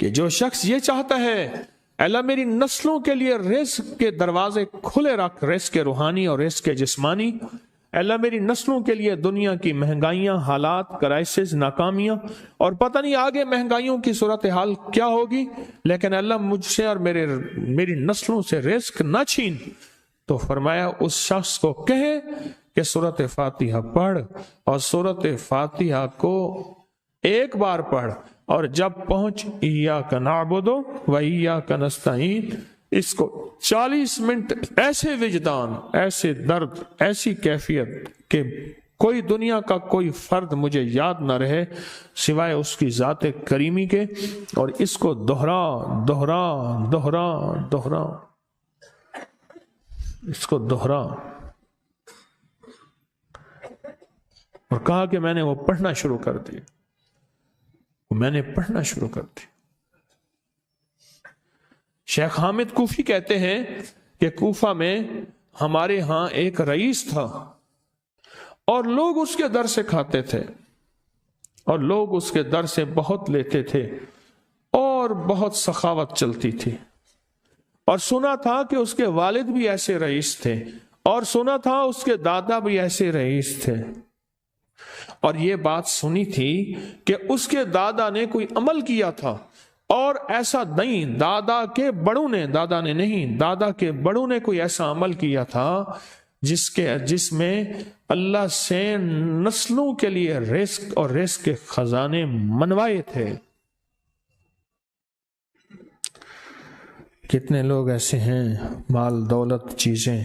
کہ جو شخص یہ چاہتا ہے اللہ میری نسلوں کے لیے رزق کے دروازے کھلے رکھ، رزق کے روحانی اور رزق کے جسمانی، اللہ میری نسلوں کے لیے دنیا کی مہنگائیاں، حالات، کرائسس، ناکامیاں، اور پتہ نہیں آگے مہنگائیوں کی صورتحال کیا ہوگی، لیکن اللہ مجھ سے اور میری نسلوں سے رزق نہ چھین، تو فرمایا اس شخص کو کہے کہ سورۃ فاتحہ پڑھ، اور سورۃ فاتحہ کو ایک بار پڑھ، اور جب پہنچ ایاک نعبد و ایاک نستعین، اس کو 40 منٹ ایسے وجدان، ایسے درد، ایسی کیفیت کہ کوئی دنیا کا کوئی فرد مجھے یاد نہ رہے سوائے اس کی ذات کریمی کے، اور اس کو دہرا دہرا دہرا دہرا، اس کو دہرا، اور کہا کہ میں نے وہ پڑھنا شروع کر دی، میں نے پڑھنا شروع کر دی۔ شیخ حامد کوفی کہتے ہیں کہ کوفہ میں ہمارے ہاں ایک رئیس تھا، اور لوگ اس کے در سے کھاتے تھے، اور لوگ اس کے در سے بہت لیتے تھے، اور بہت سخاوت چلتی تھی، اور سنا تھا کہ اس کے والد بھی ایسے رئیس تھے، اور سنا تھا اس کے دادا بھی ایسے رئیس تھے، اور یہ بات سنی تھی کہ اس کے دادا نے کوئی عمل کیا تھا، اور ایسا نہیں، دادا کے بڑوں نے کوئی ایسا عمل کیا تھا جس میں اللہ سے نسلوں کے لیے رزق اور رزق کے خزانے منوائے تھے۔ کتنے لوگ ایسے ہیں، مال دولت چیزیں،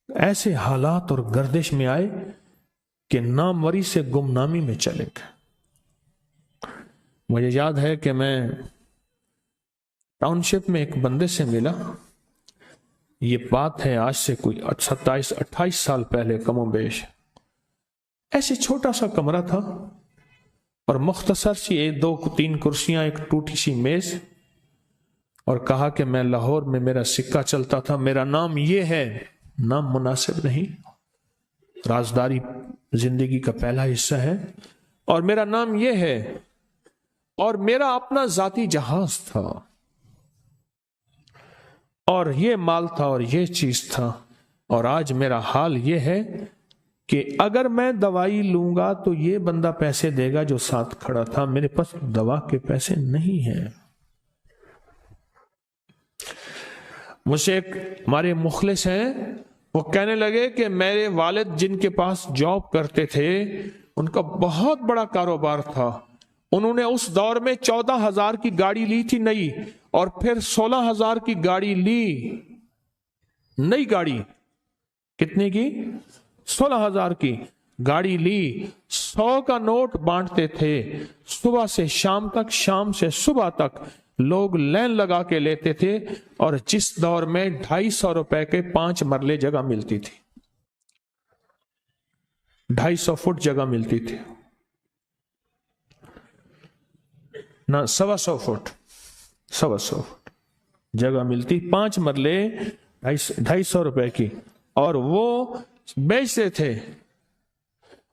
ایسے حالات اور گردش میں آئے کہ ناموری سے گمنامی میں چلے گئے۔ مجھے یاد ہے کہ میں ٹاؤن شپ میں ایک بندے سے ملا، یہ بات ہے آج سے کوئی 27-28 سال پہلے کم و بیش، ایسے چھوٹا سا کمرہ تھا، اور مختصر سی 2-3 کرسیاں، ایک ٹوٹی سی میز، اور کہا کہ میں لاہور میں میرا سکہ چلتا تھا، میرا نام یہ ہے، نام مناسب نہیں، رازداری زندگی کا پہلا حصہ ہے، اور میرا نام یہ ہے، اور میرا اپنا ذاتی جہاز تھا، اور یہ مال تھا، اور یہ چیز تھا، اور آج میرا حال یہ ہے کہ اگر میں دوائی لوں گا تو یہ بندہ پیسے دے گا جو ساتھ کھڑا تھا، میرے پاس دوا کے پیسے نہیں ہیں۔ مجھ سے ایک ہمارے مخلص ہیں، وہ کہنے لگے کہ میرے والد جن کے پاس جاب کرتے تھے، ان کا بہت بڑا کاروبار تھا، انہوں نے اس دور میں 14,000 کی گاڑی لی تھی نئی، اور پھر 16,000 کی گاڑی لی، نئی گاڑی، کتنے کی؟ 16,000 کی گاڑی لی، 100 کا نوٹ بانٹتے تھے، صبح سے شام تک، شام سے صبح تک لوگ لین لگا کے لیتے تھے، اور جس دور میں 250 روپے کے 5 مرلے جگہ ملتی تھی، 250 فٹ جگہ ملتی تھی، نہ 125 فٹ، 125 فٹ جگہ ملتی، 5 مرلے 250 روپے کی، اور وہ بیچتے تھے۔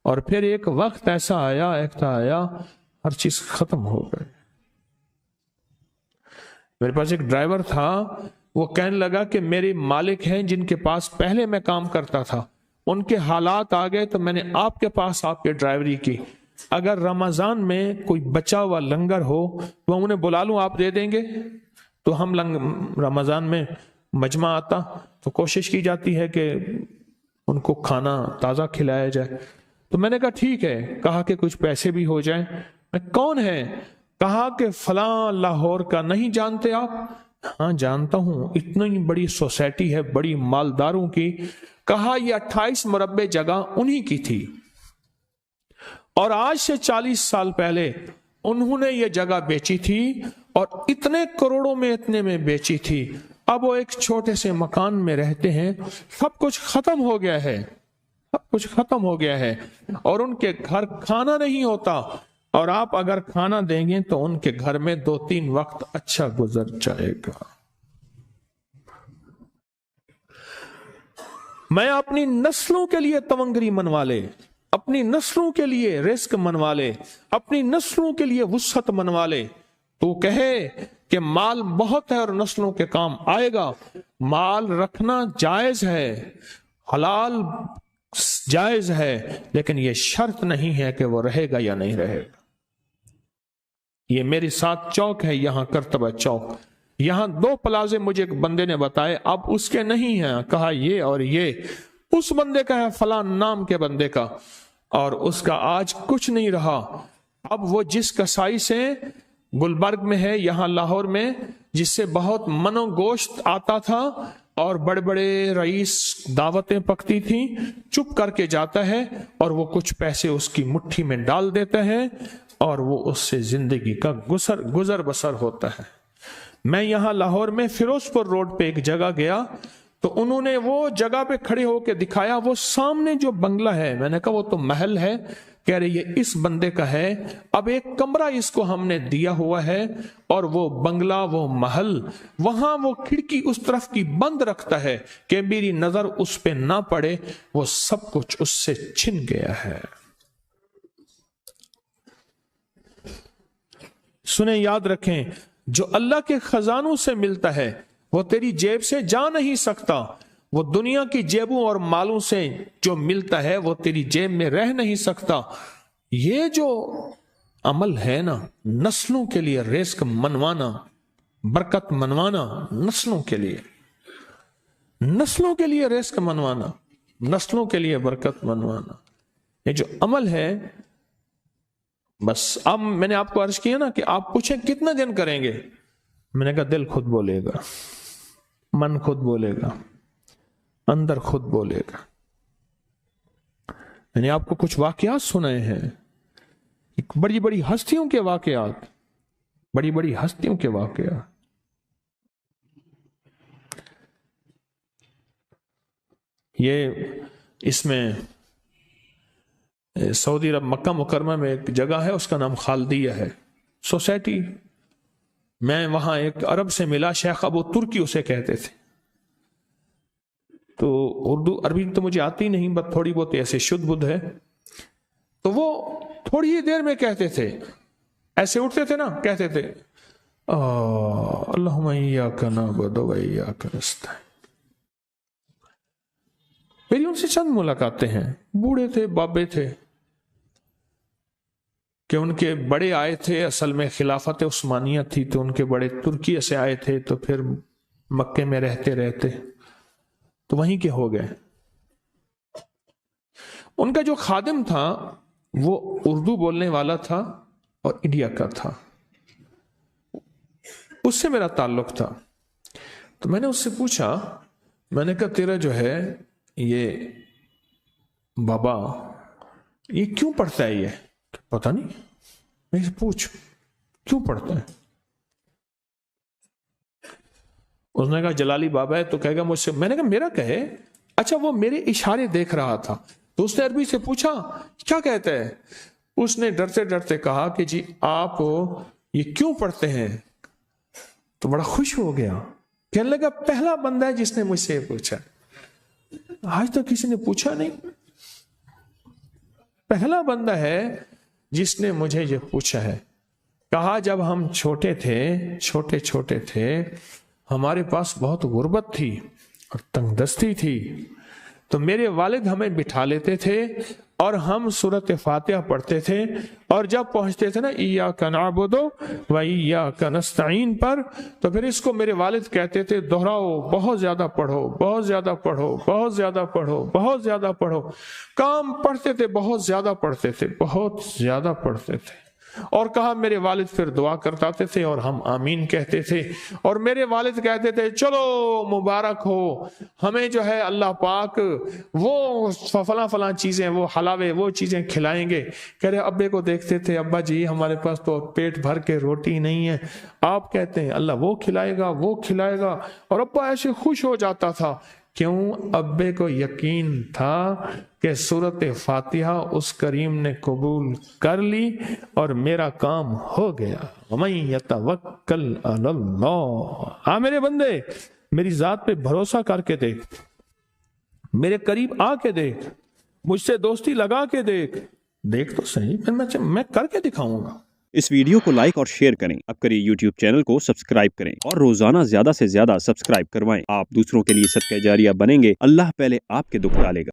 اور پھر ایک وقت ایسا آیا ہر چیز ختم ہو گئی۔ میرے پاس ایک ڈرائیور تھا، وہ کہنے لگا کہ میرے مالک ہیں جن کے پاس پہلے میں کام کرتا تھا، ان کے حالات آ گئے تو میں نے آپ کے پاس آپ کے ڈرائیوری کی، اگر رمضان میں کوئی بچا ہوا لنگر ہو تو انہیں بلا لوں، آپ دے دیں گے؟ تو ہم رمضان میں مجمع آتا تو کوشش کی جاتی ہے کہ ان کو کھانا تازہ کھلایا جائے، تو میں نے کہا ٹھیک ہے، کہا کہ کچھ پیسے بھی ہو جائیں۔ میں کون ہے؟ کہا کہ فلاں لاہور کا، نہیں جانتے آپ؟ ہاں جانتا ہوں، اتنی بڑی سوسائٹی ہے، بڑی مالداروں کی۔ کہا یہ 28 مربع جگہ انہی کی تھی، اور آج سے 40 سال پہلے انہوں نے یہ جگہ بیچی تھی، اور اتنے کروڑوں میں، اتنے میں بیچی تھی۔ اب وہ ایک چھوٹے سے مکان میں رہتے ہیں، سب کچھ ختم ہو گیا ہے، سب کچھ ختم ہو گیا ہے، اور ان کے گھر کھانا نہیں ہوتا، اور آپ اگر کھانا دیں گے تو ان کے گھر میں 2-3 وقت اچھا گزر جائے گا۔ میں اپنی نسلوں کے لیے تونگری منوا لے، اپنی نسلوں کے لیے رزق منوا لے، اپنی نسلوں کے لیے وسعت منوا لے، تو کہے کہ مال بہت ہے اور نسلوں کے کام آئے گا، مال رکھنا جائز ہے، حلال جائز ہے، لیکن یہ شرط نہیں ہے کہ وہ رہے گا یا نہیں رہے گا۔ یہ میری ساتھ چوک ہے، یہاں کرتبہ چوک، یہاں 2 پلازے مجھے ایک بندے نے بتائے، اب اس کے نہیں ہیں، کہا یہ اور یہ اس بندے کا ہے، فلاں نام کے بندے کا، اور اس کا آج کچھ نہیں رہا۔ اب وہ جس کسائی سے گلبرگ میں ہے، یہاں لاہور میں، جس سے بہت من و گوشت آتا تھا اور بڑے بڑے رئیس دعوتیں پکتی تھیں، چپ کر کے جاتا ہے اور وہ کچھ پیسے اس کی مٹھی میں ڈال دیتا ہے اور وہ اس سے زندگی کا گزر بسر ہوتا ہے۔ میں یہاں لاہور میں فیروز پور روڈ پہ ایک جگہ گیا تو انہوں نے وہ جگہ پہ کھڑے ہو کے دکھایا، وہ سامنے جو بنگلہ ہے، میں نے کہا وہ تو محل ہے، کہہ رہے یہ اس بندے کا ہے، اب ایک کمرہ اس کو ہم نے دیا ہوا ہے اور وہ بنگلہ، وہ محل، وہاں وہ کھڑکی اس طرف کی بند رکھتا ہے کہ میری نظر اس پہ نہ پڑے، وہ سب کچھ اس سے چھن گیا ہے۔ سنیں، یاد رکھیں، جو اللہ کے خزانوں سے ملتا ہے وہ تیری جیب سے جا نہیں سکتا، وہ دنیا کی جیبوں اور مالوں سے جو ملتا ہے وہ تیری جیب میں رہ نہیں سکتا۔ یہ جو عمل ہے نا، نسلوں کے لیے رزق منوانا، برکت منوانا، نسلوں کے لیے رزق منوانا، نسلوں کے لیے برکت منوانا، یہ جو عمل ہے، بس اب میں نے آپ کو عرض کیا نا کہ آپ پوچھیں کتنا دن کریں گے، میں نے کہا دل خود بولے گا، من خود بولے گا، اندر خود بولے گا۔ میں نے آپ کو کچھ واقعات سنائے ہیں، بڑی بڑی ہستیوں کے واقعات، بڑی بڑی ہستیوں کے واقعات۔ یہ اس میں سعودی عرب مکہ مکرمہ میں ایک جگہ ہے، اس کا نام خالدیہ ہے سوسائٹی۔ میں وہاں ایک عرب سے ملا، شیخ ابو ترکی اسے کہتے تھے، تو اردو عربی تو مجھے آتی نہیں، بس تھوڑی بہت ایسے شدھ بدھ ہے، تو وہ تھوڑی ہی دیر میں کہتے تھے، ایسے اٹھتے تھے نا، کہتے تھے اللہم ایاک نعبد و ایاک نستعین۔ میری ان سے چند ملاقاتیں ہیں، بوڑھے تھے، بابے تھے، کہ ان کے بڑے آئے تھے، اصل میں خلافت عثمانیہ تھی تو ان کے بڑے ترکیہ سے آئے تھے، تو پھر مکے میں رہتے تو وہیں کے ہو گئے۔ ان کا جو خادم تھا وہ اردو بولنے والا تھا اور انڈیا کا تھا، اس سے میرا تعلق تھا، تو میں نے اس سے پوچھا، میں نے کہا تیرا جو ہے یہ بابا یہ کیوں پڑھتا ہے؟ یہ پتہ نہیں، میں سے پوچھ کیوں پڑھتا ہے؟ اس نے کہا جلالی بابا ہے تو کہے گا مجھ سے، میں نے کہا میرا کہے، اچھا وہ میرے اشارے دیکھ رہا تھا، تو اس نے عربی سے پوچھا کیا کہتا ہے؟ اس نے ڈرتے ڈرتے کہا کہ جی آپ یہ کیوں پڑھتے ہیں؟ تو بڑا خوش ہو گیا، کہنے لگا پہلا بندہ ہے جس نے مجھ سے یہ پوچھا، آج تک کسی نے پوچھا نہیں، پہلا بندہ ہے جس نے مجھے یہ پوچھا ہے۔ کہا جب ہم چھوٹے تھے ہمارے پاس بہت غربت تھی اور تنگ دستی تھی، تو میرے والد ہمیں بٹھا لیتے تھے اور ہم سورۃ فاتحہ پڑھتے تھے، اور جب پہنچتے تھے نا ایاک نعبد و ایاک نستعین پر، تو پھر اس کو میرے والد کہتے تھے دہراؤ، بہت زیادہ پڑھو، بہت زیادہ پڑھو، بہت زیادہ پڑھو، بہت زیادہ پڑھو۔ کام پڑھتے تھے، بہت زیادہ پڑھتے تھے، بہت زیادہ پڑھتے تھے، اور کہا میرے والد پھر دعا کرتاتے تھے اور ہم آمین کہتے تھے، اور میرے والد کہتے تھے چلو مبارک ہو، ہمیں جو ہے اللہ پاک وہ فلاں چیزیں، وہ حلاوے، وہ چیزیں کھلائیں گے۔ کہہ رہے ابے کو دیکھتے تھے، ابا جی ہمارے پاس تو پیٹ بھر کے روٹی نہیں ہے، آپ کہتے ہیں اللہ وہ کھلائے گا، وہ کھلائے گا، اور ابا ایسے خوش ہو جاتا تھا۔ کیوں؟ ابے کو یقین تھا کہ سورۃ فاتحہ اس کریم نے قبول کر لی اور میرا کام ہو گیا۔ وَمَن يَتَوَكَّلْ عَلَى اللَّهِ، آ میرے بندے میری ذات پہ بھروسہ کر کے دیکھ، میرے قریب آ کے دیکھ، مجھ سے دوستی لگا کے دیکھ تو صحیح، پھر میں کر کے دکھاؤں گا۔ اس ویڈیو کو لائک اور شیئر کریں. اب کریے یوٹیوب چینل کو سبسکرائب کریں اور روزانہ زیادہ سے زیادہ سبسکرائب کروائیں. آپ دوسروں کے لیے صدقہ جاریہ بنیں گے. اللہ پہلے آپ کے دکھ ٹالے گا.